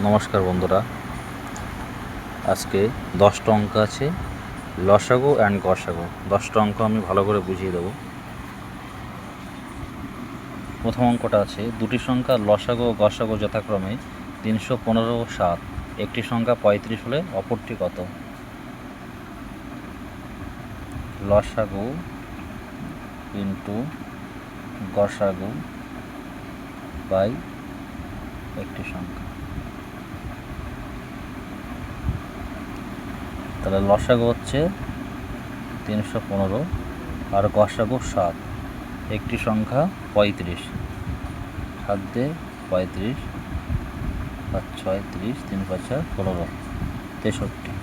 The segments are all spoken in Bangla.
নমস্কার বন্ধুরা, আজকে 10টা অঙ্ক আছে লসাগু অ্যান্ড গসাগু। 10টা অঙ্ক আমি ভালো করে বুঝিয়ে দেবো। প্রথম অঙ্কটা আছে, দুটি সংখ্যা লসাগু ও গসাগু যথাক্রমে 315 ও 7। একটি সংখ্যা 35 হলে অপরটি কত? লসাগু ইন্টু গসাগু বাই একটি সংখ্যা। তাহলে লসাগু হচ্ছে 315 আর গসাগু 7। একটি সংখ্যা 35, 7 দিয়ে 35, 5 6 30, 3 5 15, 63।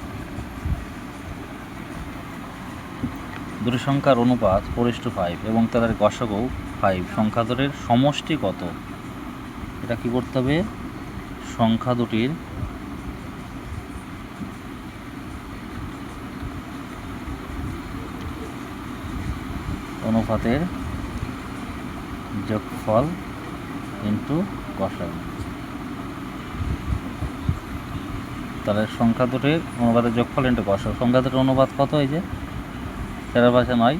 দুটি সংখ্যার অনুপাত 4:5 এবং তাদের গসাগু 5। সংখ্যা দুটির সমষ্টি কত? এটা কি করতে হবে? সংখ্যা দুটির অনুপাতের যোগফল ইন্টু গসাগু। তাহলে সংখ্যা দুটির অনুপাতের যোগফল ইন্টু গসাগু। সংখ্যা দুটির অনুপাত কত? এই যে 4 5 9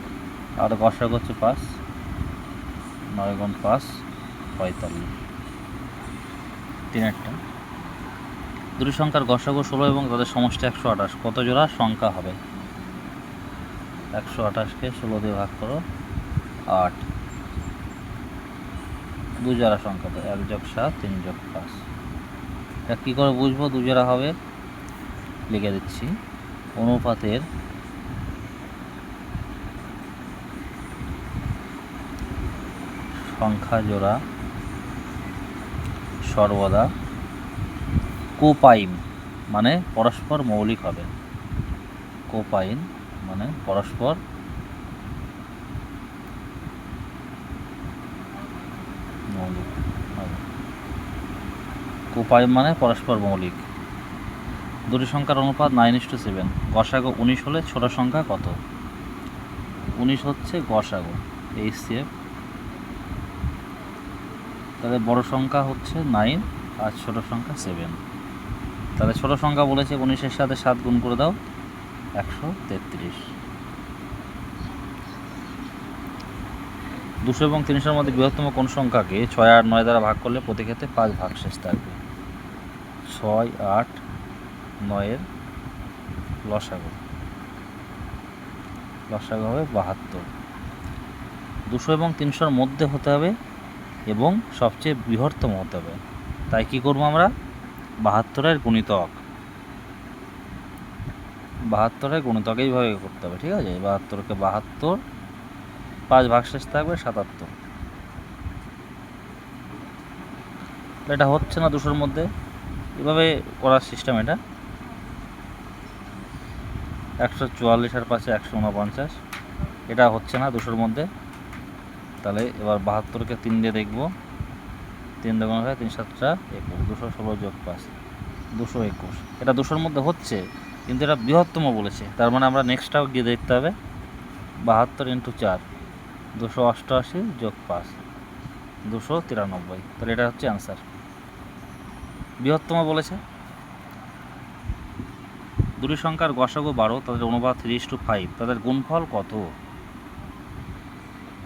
আর গসাগু হচ্ছে 5। 9 গুণ 5 45। 3 দুটি সংখ্যার গসাগু 16 এবং তাদের সমষ্টি 128। কত জোড়া সংখ্যা হবে? 128কে 16 দিয়ে ভাগ করো, 8। 2 জোড়া সংখ্যা তো 1 যোগ 7 3 যোগ 5। এটা কী করে বুঝবো 2 জোড়া হবে? লিখে দিচ্ছি, অনুপাতের সংখ্যা জোড়া সর্বদা কোপাইন মানে পরস্পর মৌলিক হবে। কোপাইন মানে পরস্পর মৌলিক হবে। কোপাইন মানে পরস্পর মৌলিক। দুটি সংখ্যার অনুপাত 9:7। গসাগু 19 হলে ছোট সংখ্যা কত? 19 হচ্ছে গসাগু, HCF। তাহলে বড় সংখ্যা হচ্ছে 9 আর ছোট সংখ্যা 7। তাহলে ছোট সংখ্যা বলেছে 19-এর সাথে 7 গুণ করে দাও, 133। 200 এবং 300-এর মধ্যে বৃহত্তম কোন সংখ্যাকে 6 8 9 দ্বারা ভাগ করলে প্রতি ক্ষেত্রে 5 ভাগশেষ থাকবে? 6 8 9-এর লসাগু হবে 72। 200 এবং 300-এর মধ্যে হতে হবে এবং সবচেয়ে বৃহত্তম হতে হবে। তাই কি করব আমরা? 72-এর গুণিতক। 72-এর গুণিতক এইভাবে করতে হবে, ঠিক আছে? 72কে 72, 5 ভাগশেষ থাকবে 77। এটা হচ্ছে না 200-এর মধ্যে, এভাবে করার সিস্টেম এটা। 144 আর পাশে 149, এটা হচ্ছে না 200-এর মধ্যে। তাহলে এবার 72কে 3 দিয়ে দেখব, 3 2 হয় 3 7 21, 216 যোগ 5 221। এটা 200-এর মধ্যে হচ্ছে, কিন্তু এটা বৃহত্তম বলেছে, তার মানে আমরা নেক্সটটাও গিয়ে দেখতে হবে। 72 × 4 288 যোগ 5 293। তাহলে এটা হচ্ছে অ্যান্সার, বৃহত্তম বলেছে। দুটি সংখ্যার গসাগু 12, তাদের অনুপাত 3:5। তাদের গুণফল কত?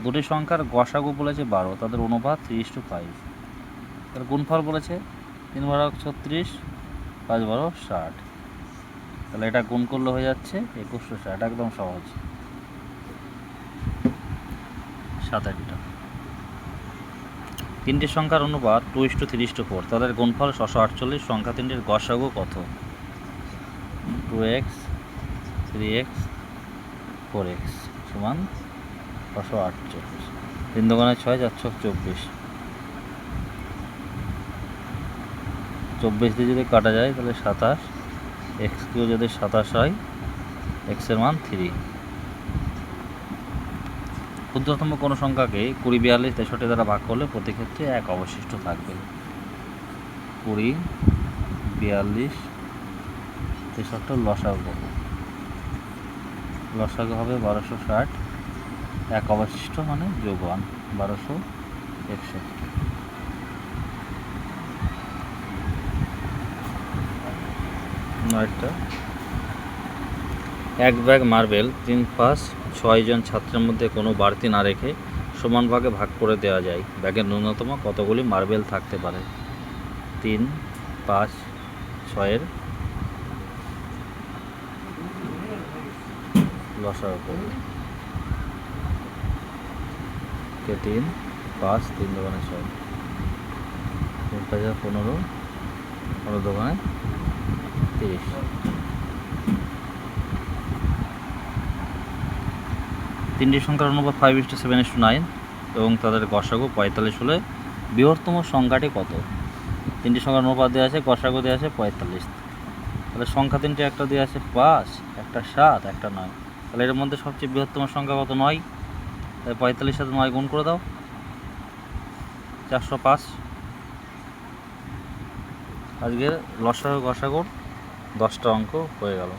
দুটি সংখ্যার গসাগু বলেছে 12, তাদের অনুপাত 3:5। তার গুণফল বলেছে 3 12 36, 5 12 60। তাহলে এটা গুণ করলে হয়ে যাচ্ছে 2160। একদম সহজ। 7 তিনটি সংখ্যার অনুপাত 2:3:4, তাদের গুণফল 648। সংখ্যা তিনটির গসাগু কত? 2x 3x 4x সমান 648। 3 2 6 4 6 24। 24 দিয়ে যদি কাটা যায় তাহলে 27। x3 যদি 27 হয়, x-এর মান 3। ক্ষুদ্রতম কোনো সংখ্যাকে 20 42 63 দ্বারা ভাগ করলে প্রতি ক্ষেত্রে 1 অবশিষ্ট থাকবে। 20 42 63 লসাগু হবে 1260। 1 অবশিষ্ট মানে যোগ 1, 1261। একটা এক ব্যাগ মার্বেল 3, 5, 6 জন ছাত্রের মধ্যে কোনো বাড়তি না রেখে সমান ভাগে ভাগ করে দেওয়া যায়। ব্যাগের ন্যূনতম কতগুলি মার্বেল থাকতে পারে? 3, 5, 6 লসাগু করব। 3, 5, 3 দোকানে 6, 3 5 15, 15 দোকানে 30। তিনটি সংখ্যার অনুপাত 5:7:9 এবং তাদের গসাগু 45 হলে বৃহত্তম সংখ্যাটি কত? তিনটি সংখ্যার অনুপাত দেওয়া আছে, গসাগু দেওয়া আছে 45। তাহলে সংখ্যা তিনটে, একটা দেওয়া আছে 5, একটা 7, একটা 9। তাহলে এর মধ্যে সবচেয়ে বৃহত্তম সংখ্যা কত? 9। তাই 45 সাথে 9 গুণ করে দাও, 405। আজকের লসাগু গসাগুর 10টা অঙ্ক হয়ে গেল।